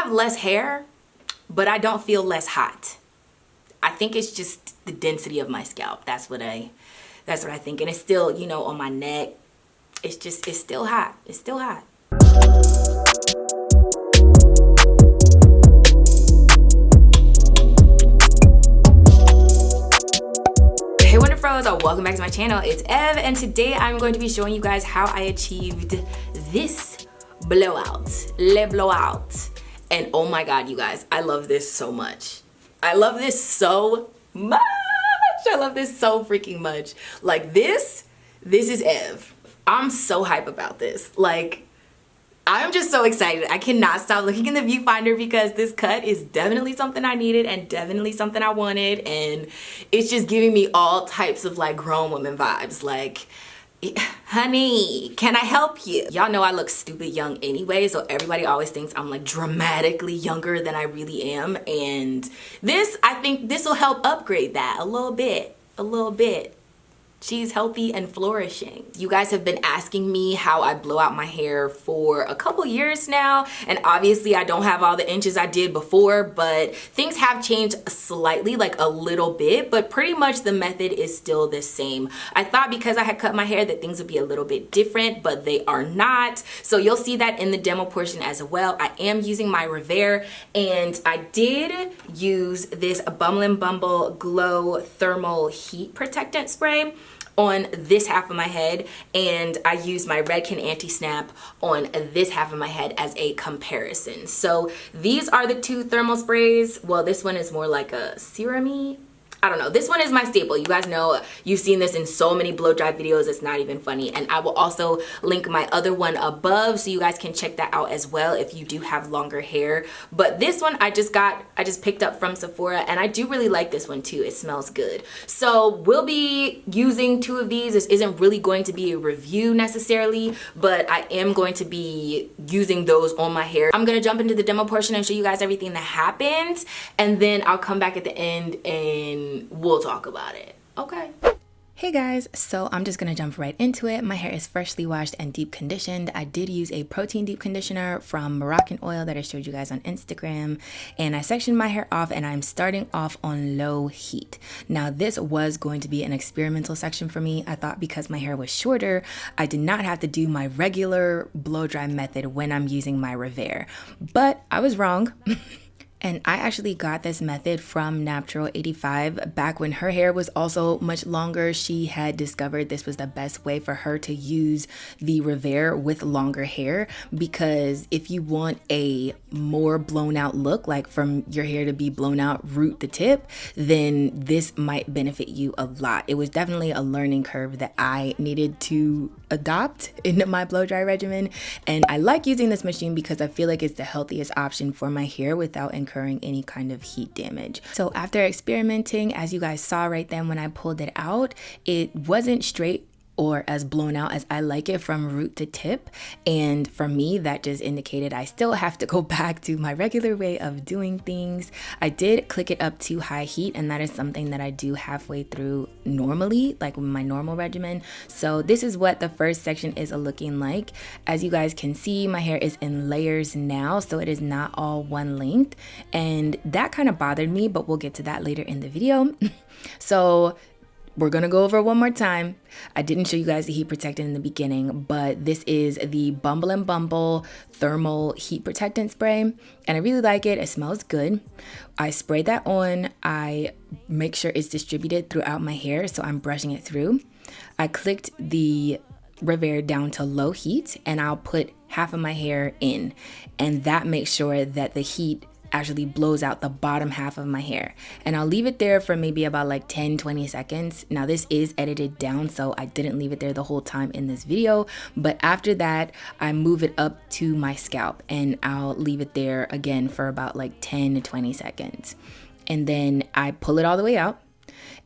have less hair, but I don't feel less hot. I think it's just the density of my scalp. That's what I think. And it's still, you know, on my neck. It's still hot. It's still hot. Hey Wonderfros, welcome back to my channel. It's Ev, and today I'm going to be showing you guys how I achieved this blowout, le blowout. And oh my god, you guys, I love this so much. I love this so much. I love this so freaking much. Like this is Ev. I'm so hype about this. Like, I'm just so excited. I cannot stop looking in the viewfinder because this cut is definitely something I needed and definitely something I wanted, and it's just giving me all types of like grown woman vibes. Like, honey, can I help you? Y'all know I look stupid young anyway, so everybody always thinks I'm like dramatically younger than I really am, and this, I think this will help upgrade that a little bit. She's healthy and flourishing. You guys have been asking me how I blow out my hair for a couple years now, and obviously I don't have all the inches I did before, but things have changed slightly, like a little bit, but pretty much the method is still the same. I thought because I had cut my hair that things would be a little bit different, but they are not. So you'll see that in the demo portion as well. I am using my revair, and I did use this Bumble & Bumble Glow Thermal Heat Protectant Spray on this half of my head, and I used my Redken Anti-Snap on this half of my head as a comparison. So these are the two thermal sprays. Well, this one is more like a serum-y. I don't know. This one is my staple. You guys know, you've seen this in so many blow dry videos, it's not even funny. And I will also link my other one above so you guys can check that out as well if you do have longer hair. But this one I just picked up from Sephora, and I do really like this one too. It smells good. So we'll be using two of these. This isn't really going to be a review necessarily, but I am going to be using those on my hair. I'm going to jump into the demo portion and show you guys everything that happened, and then I'll come back at the end and we'll talk about it. Okay. Hey guys, so I'm just gonna jump right into it. My hair is freshly washed and deep conditioned. I did use a protein deep conditioner from Moroccan Oil that I showed you guys on Instagram, and I sectioned my hair off, and I'm starting off on low heat. Now this was going to be an experimental section for me. I thought because my hair was shorter, I did not have to do my regular blow dry method when I'm using my revair, but I was wrong. And I actually got this method from Natural 85 back when her hair was also much longer. She had discovered this was the best way for her to use the revair with longer hair, because if you want a more blown out look, like from your hair to be blown out root to tip, then this might benefit you a lot. It was definitely a learning curve that I needed to adopt into my blow dry regimen, and I like using this machine because I feel like it's the healthiest option for my hair without incurring any kind of heat damage. So after experimenting, as you guys saw right then when I pulled it out, it wasn't straight or as blown out as I like it from root to tip, and for me that just indicated I still have to go back to my regular way of doing things. I did click it up to high heat, and that is something that I do halfway through normally, like with my normal regimen. So this is what the first section is looking like. As you guys can see, my hair is in layers now, so it is not all one length, and that kind of bothered me, but we'll get to that later in the video. So we're gonna go over it one more time. I didn't show you guys the heat protectant in the beginning, but this is the Bumble & Bumble Thermal Heat Protectant Spray, and I really like it. It smells good. I spray that on. I make sure it's distributed throughout my hair, so I'm brushing it through. I clicked the revair down to low heat, and I'll put half of my hair in, and that makes sure that the heat actually blows out the bottom half of my hair, and I'll leave it there for maybe about like 10-20 seconds. Now this is edited down, so I didn't leave it there the whole time in this video, but after that I move it up to my scalp, and I'll leave it there again for about like 10-20 seconds, and then I pull it all the way out.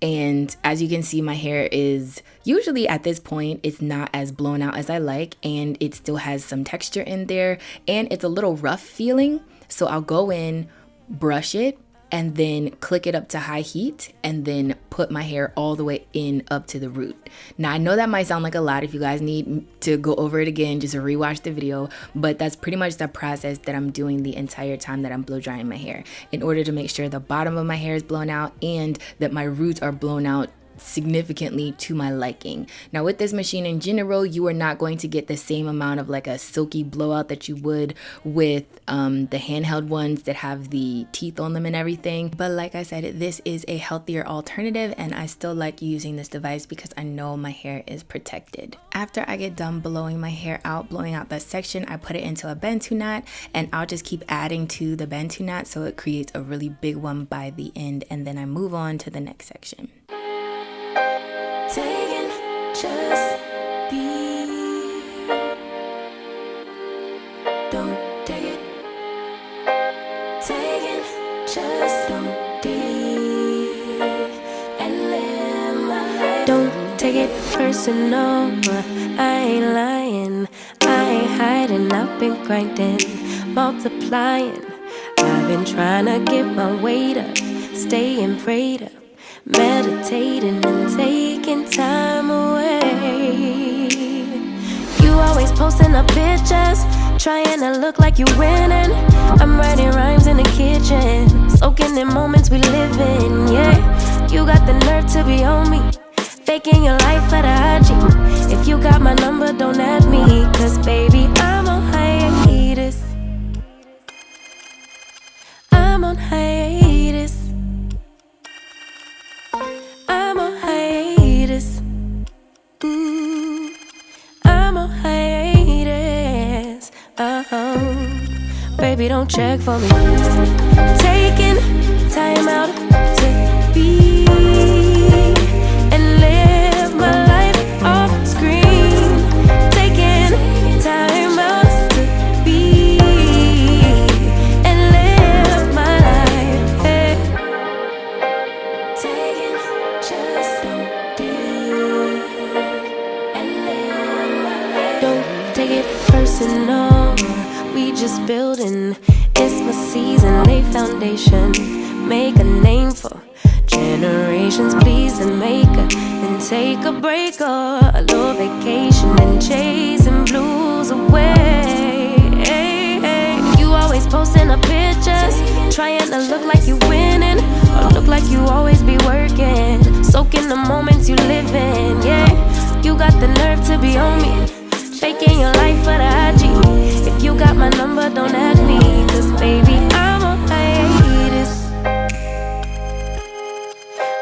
And as you can see, my hair is usually at this point, it's not as blown out as I like, and it still has some texture in there, and it's a little rough feeling. So I'll go in, brush it, and then click it up to high heat and then put my hair all the way in up to the root. Now I know that might sound like a lot. If you guys need to go over it again, just rewatch the video, but that's pretty much the process that I'm doing the entire time that I'm blow drying my hair, in order to make sure the bottom of my hair is blown out and that my roots are blown out significantly to my liking. Now with this machine in general, you are not going to get the same amount of like a silky blowout that you would with the handheld ones that have the teeth on them and everything. But like I said, this is a healthier alternative, and I still like using this device because I know my hair is protected. After I get done blowing my hair out, blowing out that section, I put it into a Bantu knot, and I'll just keep adding to the Bantu knot so it creates a really big one by the end, and then I move on to the next section. Taking just be. Don't take it. Taking just don't be. And live my life. Don't take it personal. I ain't lying. I ain't hiding. I've been grinding, multiplying. I've been trying to get my weight up, staying prayed up, meditating and taking time away. You always posting up pictures, trying to look like you winning. I'm writing rhymes in the kitchen, soaking in moments we live in. Yeah, you got the nerve to be on me, faking your life for the IG. If you got my number, don't add me, cause baby, I'm on hiatus. I'm on hiatus. I'm on hiatus. I'm on hiatus. Baby, don't check for me. Taking time out to be and live my life off screen. Taking time out to be and live my life. Hey. Taking just don't be and live my life. Don't take it personal. We just building. It's my season, lay foundation. Make a name for generations, please, and make a, then take a break or a little vacation and chasing blues away. Hey, hey. You always posting up pictures, trying to look like you winning, or look like you always be working, soaking the moments you live in. Yeah, you got the nerve to be on me, faking your life for the IG. If you got my number, don't add me, cause baby, I'm on hiatus.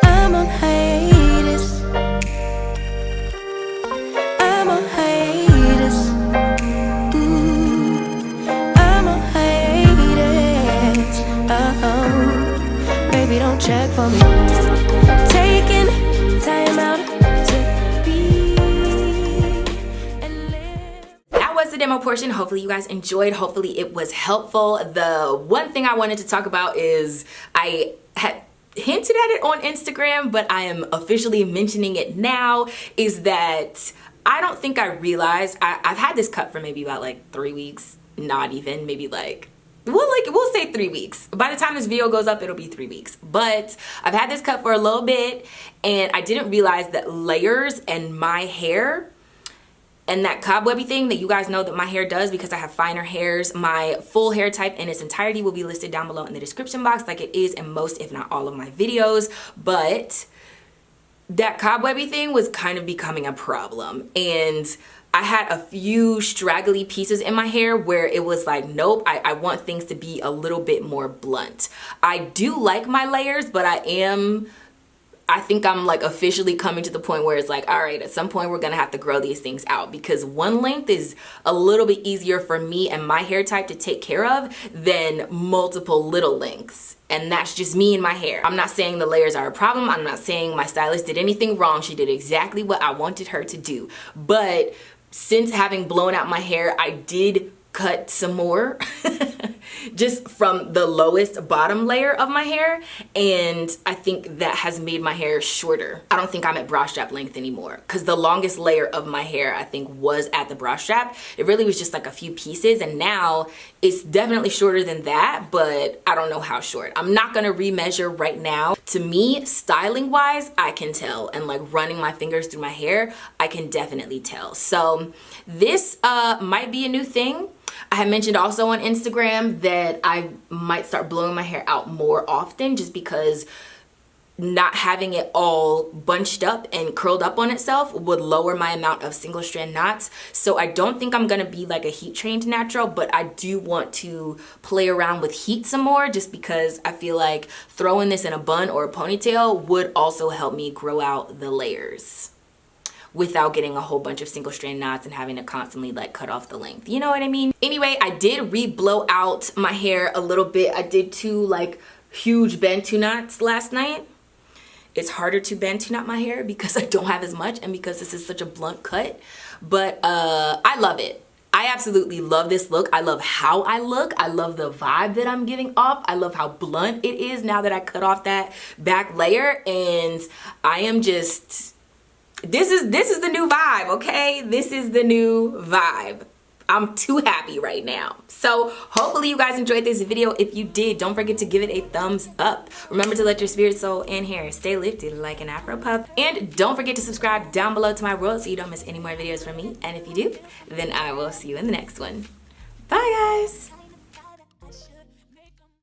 I'm on hiatus. I'm on hiatus. I'm on hiatus. Baby, don't check for me. Taking time out to be and live. That was the demo portion. Hopefully you guys enjoyed. Hopefully it was helpful. The one thing I wanted to talk about is I had hinted at it on Instagram, but I am officially mentioning it now, is that I don't think I realized I've had this cut for maybe about like 3 weeks, not even, maybe like we'll say 3 weeks. By the time this video goes up, it'll be 3 weeks. But I've had this cut for a little bit, and I didn't realize that layers and my hair and that cobwebby thing that you guys know that my hair does, because I have finer hairs, my full hair type in its entirety will be listed down below in the description box, like it is in most, if not all, of my videos. But that cobwebby thing was kind of becoming a problem, and I had a few straggly pieces in my hair where it was like, nope, I want things to be a little bit more blunt. I do like my layers, but I think I'm like officially coming to the point where it's like, all right, at some point we're gonna have to grow these things out, because one length is a little bit easier for me and my hair type to take care of than multiple little lengths. And that's just me and my hair. I'm not saying the layers are a problem. I'm not saying my stylist did anything wrong. She did exactly what I wanted her to do. But since having blown out my hair, I did cut some more just from the lowest bottom layer of my hair, and I think that has made my hair shorter. I don't think I'm at bra strap length anymore, because the longest layer of my hair I think was at the bra strap. It really was just like a few pieces, and now it's definitely shorter than that, but I don't know how short. I'm not gonna remeasure right now. To me, styling wise, I can tell, and like running my fingers through my hair, I can definitely tell. So this might be a new thing. I had mentioned also on Instagram that I might start blowing my hair out more often, just because not having it all bunched up and curled up on itself would lower my amount of single strand knots. So I don't think I'm gonna be like a heat trained natural, but I do want to play around with heat some more, just because I feel like throwing this in a bun or a ponytail would also help me grow out the layers without getting a whole bunch of single strand knots and having to constantly like cut off the length. You know what I mean? Anyway, I did re-blow out my hair a little bit. I did 2 like huge Bantu knots last night. It's harder to Bantu knot my hair because I don't have as much, and because this is such a blunt cut, but I love it. I absolutely love this look. I love how I look. I love the vibe that I'm giving off. I love how blunt it is now that I cut off that back layer, and I am just, this is the new vibe, okay? This is the new vibe. I'm too happy right now. So hopefully you guys enjoyed this video. If you did, don't forget to give it a thumbs up. Remember to let your spirit, soul, and hair stay lifted like an Afro puff. And don't forget to subscribe down below to my world so you don't miss any more videos from me. And if you do, then I will see you in the next one. Bye, guys.